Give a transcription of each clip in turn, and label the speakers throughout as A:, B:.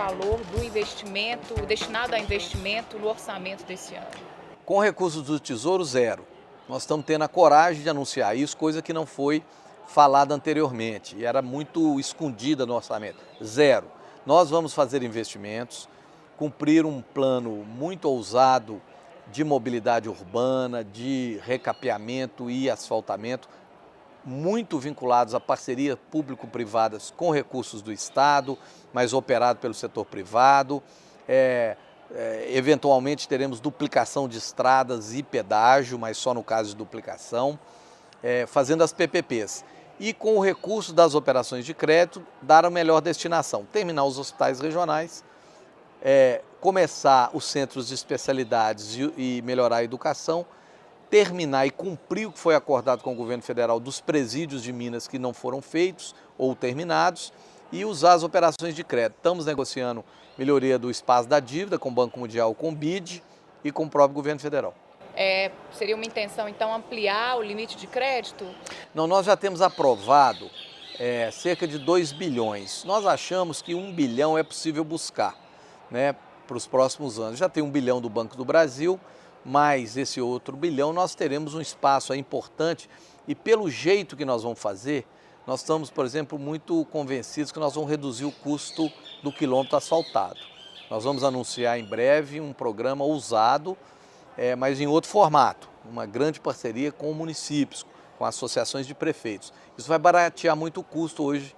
A: valor do investimento, destinado a investimento no orçamento desse ano?
B: Com recursos do Tesouro, zero. Nós estamos tendo a coragem de anunciar isso, coisa que não foi falada anteriormente e era muito escondida no orçamento. Zero. Nós vamos fazer investimentos, cumprir um plano muito ousado de mobilidade urbana, de recapeamento e asfaltamento, muito vinculados a parcerias público-privadas com recursos do Estado, mas operado pelo setor privado. Eventualmente teremos duplicação de estradas e pedágio, mas só no caso de duplicação, fazendo as PPPs. E com o recurso das operações de crédito, dar a melhor destinação, terminar os hospitais regionais, começar os centros de especialidades e melhorar a educação, terminar e cumprir o que foi acordado com o governo federal dos presídios de Minas que não foram feitos ou terminados e usar as operações de crédito. Estamos negociando melhoria do espaço da dívida com o Banco Mundial, com o BID e com o próprio governo federal.
A: Seria uma intenção, então, ampliar o limite de crédito?
B: Não, nós já temos aprovado cerca de 2 bilhões. Nós achamos que 1 bilhão é possível buscar, né, para os próximos anos. Já tem 1 bilhão do Banco do Brasil, mais esse outro bilhão, nós teremos um espaço importante e pelo jeito que nós vamos fazer, nós estamos, por exemplo, muito convencidos que nós vamos reduzir o custo do quilômetro asfaltado. Nós vamos anunciar em breve um programa ousado, mas em outro formato, uma grande parceria com municípios, com associações de prefeitos. Isso vai baratear muito o custo hoje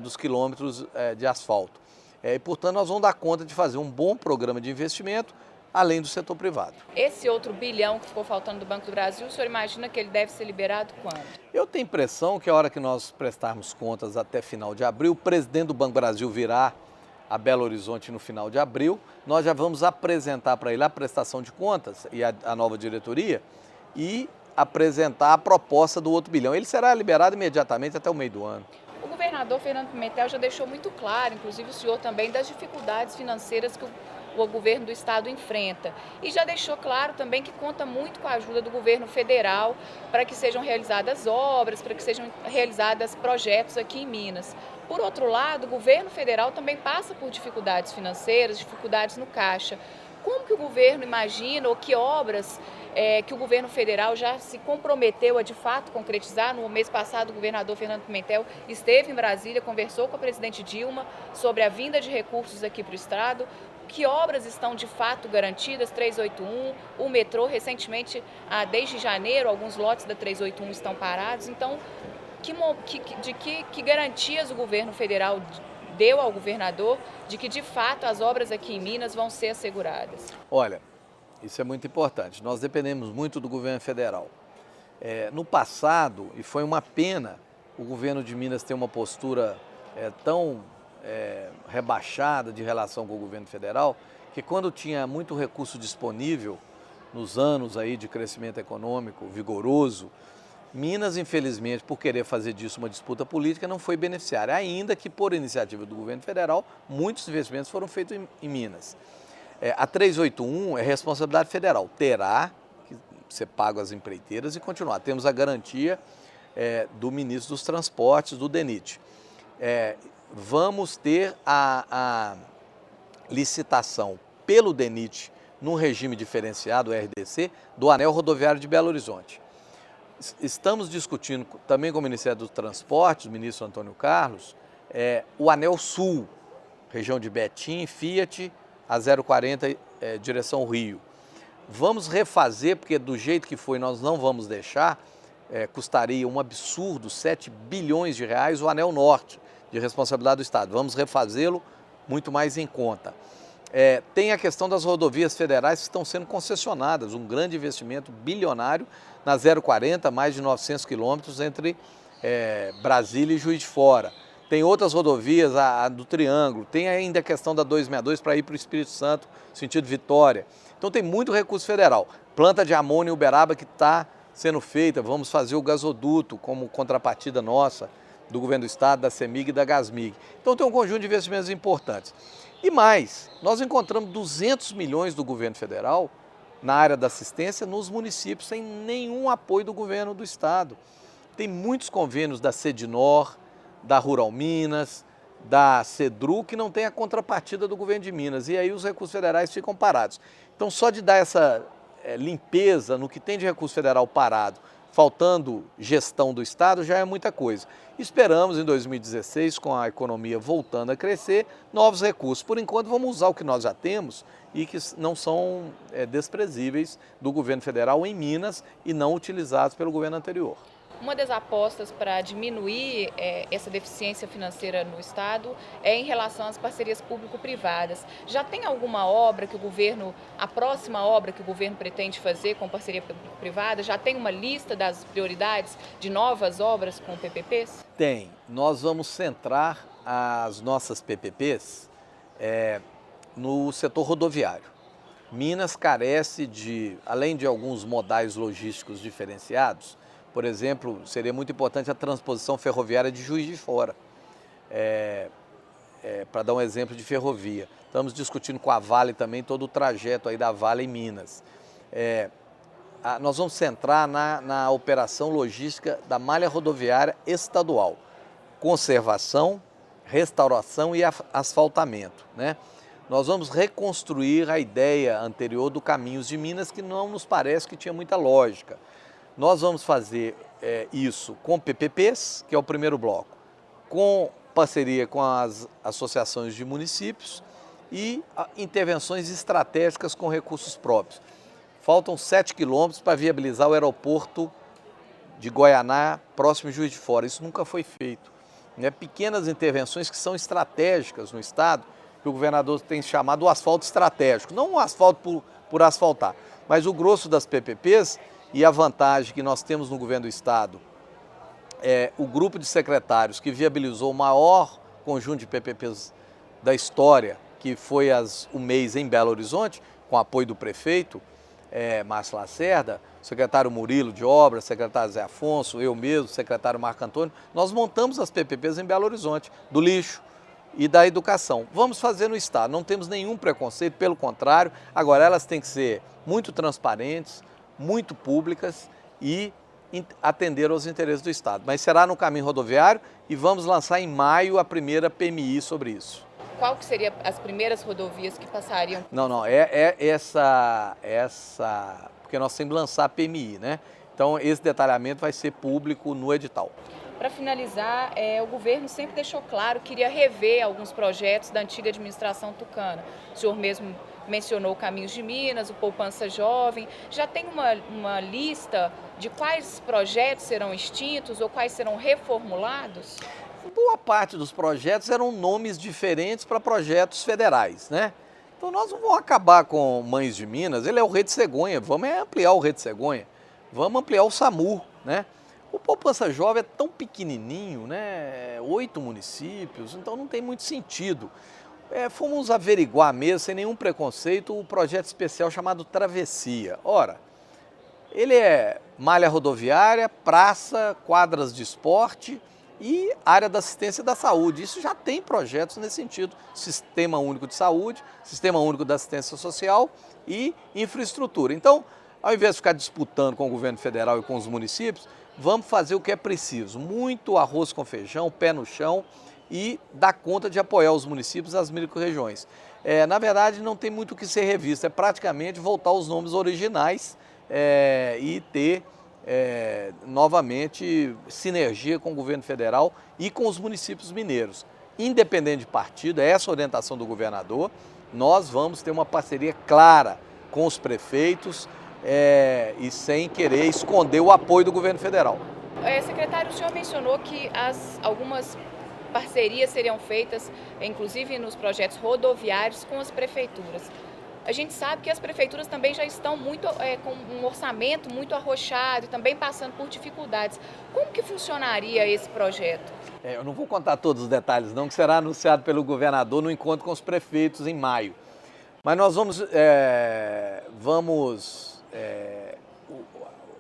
B: dos quilômetros de asfalto. E, portanto, nós vamos dar conta de fazer um bom programa de investimento, além do setor privado.
A: Esse outro bilhão que ficou faltando do Banco do Brasil, o senhor imagina que ele deve ser liberado quando?
B: Eu tenho a impressão que a hora que nós prestarmos contas até final de abril, o presidente do Banco do Brasil virá a Belo Horizonte no final de abril, nós já vamos apresentar para ele a prestação de contas e a nova diretoria e apresentar a proposta do outro bilhão. Ele será liberado imediatamente até o meio do ano.
A: O governador Fernando Pimentel já deixou muito claro, inclusive o senhor também, das dificuldades financeiras que o governo do estado enfrenta. E já deixou claro também que conta muito com a ajuda do governo federal para que sejam realizadas obras, para que sejam realizados projetos aqui em Minas. Por outro lado, o governo federal também passa por dificuldades financeiras, dificuldades no caixa. Como que o governo imagina ou que obras que o governo federal já se comprometeu a de fato concretizar? No mês passado, o governador Fernando Pimentel esteve em Brasília, conversou com a presidente Dilma sobre a vinda de recursos aqui para o estado. Que obras estão de fato garantidas? 381, o metrô, recentemente, desde janeiro, alguns lotes da 381 estão parados. Então, que garantias o governo federal deu ao governador de que, de fato, as obras aqui em Minas vão ser asseguradas?
B: Olha, isso é muito importante. Nós dependemos muito do governo federal. No passado, e foi uma pena, o governo de Minas ter uma postura tão rebaixada de relação com o governo federal, que quando tinha muito recurso disponível, nos anos aí de crescimento econômico vigoroso, Minas, infelizmente, por querer fazer disso uma disputa política, não foi beneficiária, ainda que por iniciativa do governo federal, muitos investimentos foram feitos em Minas. A 381 é responsabilidade federal, terá que ser pago às empreiteiras e continuar. Temos a garantia do ministro dos Transportes, do DENIT. Vamos ter a licitação pelo DENIT no regime diferenciado, o RDC, do Anel Rodoviário de Belo Horizonte. Estamos discutindo também com o Ministério dos Transportes, o ministro Antônio Carlos, o Anel Sul, região de Betim, Fiat, a 040, direção Rio. Vamos refazer, porque do jeito que foi nós não vamos deixar, custaria um absurdo, 7 bilhões de reais, o Anel Norte, de responsabilidade do Estado. Vamos refazê-lo muito mais em conta. Tem a questão das rodovias federais que estão sendo concessionadas, um grande investimento bilionário na 040, mais de 900 quilômetros entre Brasília e Juiz de Fora. Tem outras rodovias, a do Triângulo, tem ainda a questão da 262 para ir para o Espírito Santo, sentido Vitória. Então tem muito recurso federal. Planta de amônia em Uberaba que está sendo feita, vamos fazer o gasoduto como contrapartida nossa, do governo do estado, da CEMIG e da GASMIG. Então tem um conjunto de investimentos importantes. E mais, nós encontramos 200 milhões do governo federal na área da assistência nos municípios sem nenhum apoio do governo do estado. Tem muitos convênios da Sedinor, da Rural Minas, da Cedru que não tem a contrapartida do governo de Minas, e aí os recursos federais ficam parados. Então, só de dar essa limpeza no que tem de recurso federal parado, faltando gestão do Estado, já é muita coisa. Esperamos, em 2016, com a economia voltando a crescer, novos recursos. Por enquanto, vamos usar o que nós já temos e que não são desprezíveis do governo federal em Minas e não utilizados pelo governo anterior.
A: Uma das apostas para diminuir essa deficiência financeira no Estado é em relação às parcerias público-privadas. Já tem alguma obra que o governo, a próxima obra que o governo pretende fazer com parceria público-privada, já tem uma lista das prioridades de novas obras com PPPs?
B: Tem. Nós vamos centrar as nossas PPPs no setor rodoviário. Minas carece de, além de alguns modais logísticos diferenciados, por exemplo, seria muito importante a transposição ferroviária de Juiz de Fora. Para dar um exemplo de ferrovia. Estamos discutindo com a Vale também todo o trajeto aí da Vale em Minas. Nós vamos centrar na operação logística da malha rodoviária estadual. Conservação, restauração e asfaltamento, né? Nós vamos reconstruir a ideia anterior do Caminhos de Minas, que não nos parece que tinha muita lógica. Nós vamos fazer isso com PPPs, que é o primeiro bloco, com parceria com as associações de municípios e intervenções estratégicas com recursos próprios. Faltam 7 quilômetros para viabilizar o aeroporto de Goianá, próximo de Juiz de Fora. Isso nunca foi feito. Pequenas intervenções que são estratégicas no Estado, que o governador tem chamado o asfalto estratégico. Não o asfalto por asfaltar, mas o grosso das PPPs. E a vantagem que nós temos no governo do Estado o grupo de secretários que viabilizou o maior conjunto de PPPs da história, que foi o mês em Belo Horizonte, com apoio do prefeito Márcio Lacerda, secretário Murilo de Obras, secretário Zé Afonso, eu mesmo, secretário Marco Antônio. Nós montamos as PPPs em Belo Horizonte, do lixo e da educação. Vamos fazer no Estado, não temos nenhum preconceito, pelo contrário, agora elas têm que ser muito transparentes, muito públicas e atender aos interesses do Estado. Mas será no caminho rodoviário e vamos lançar em maio a primeira PMI sobre isso.
A: Qual que seria as primeiras rodovias que passariam?
B: Não, porque nós temos que lançar a PMI, né? Então esse detalhamento vai ser público no edital.
A: Para finalizar, o governo sempre deixou claro que iria rever alguns projetos da antiga administração tucana. O senhor mesmo mencionou o Caminhos de Minas, o Poupança Jovem. Já tem uma lista de quais projetos serão extintos ou quais serão reformulados?
B: Boa parte dos projetos eram nomes diferentes para projetos federais, né? Então nós não vamos acabar com Mães de Minas, ele é o Rede Cegonha, vamos ampliar o Rede Cegonha, vamos ampliar o SAMU, né? O Poupança Jovem é tão pequenininho, né? 8 municípios, então não tem muito sentido. Fomos averiguar mesmo, sem nenhum preconceito, o projeto especial chamado Travessia. Ora, ele é malha rodoviária, praça, quadras de esporte e área da assistência da saúde. Isso já tem projetos nesse sentido. Sistema Único de Saúde, Sistema Único da Assistência Social e infraestrutura. Então, ao invés de ficar disputando com o governo federal e com os municípios, vamos fazer o que é preciso. Muito arroz com feijão, pé no chão e dar conta de apoiar os municípios e as micro-regiões. Na verdade, não tem muito o que ser revisto, é praticamente voltar aos nomes originais e ter novamente sinergia com o governo federal e com os municípios mineiros. Independente de partido, essa orientação do governador, nós vamos ter uma parceria clara com os prefeitos e sem querer esconder o apoio do governo federal.
A: Secretário, o senhor mencionou que algumas parcerias seriam feitas, inclusive nos projetos rodoviários, com as prefeituras. A gente sabe que as prefeituras também já estão com um orçamento muito arrochado e também passando por dificuldades. Como que funcionaria esse projeto?
B: Eu não vou contar todos os detalhes não, que será anunciado pelo governador no encontro com os prefeitos em maio. Mas nós vamos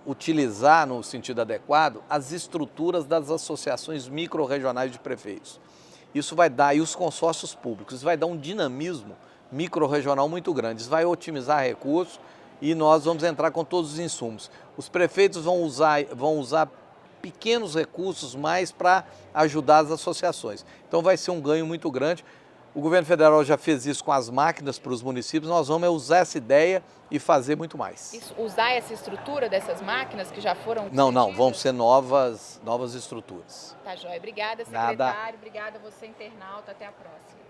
B: utilizar, no sentido adequado, as estruturas das associações micro-regionais de prefeitos. Isso vai dar, e os consórcios públicos, isso vai dar um dinamismo micro-regional muito grande. Isso vai otimizar recursos e nós vamos entrar com todos os insumos. Os prefeitos vão usar pequenos recursos mais para ajudar as associações. Então vai ser um ganho muito grande. O governo federal já fez isso com as máquinas para os municípios, nós vamos usar essa ideia e fazer muito mais.
A: Usar essa estrutura dessas máquinas que já foram
B: Não,
A: cedidas?
B: vão ser novas estruturas.
A: Tá, joia. Obrigada,
B: Nada.
A: secretário. Obrigada a você, internauta. Até a próxima.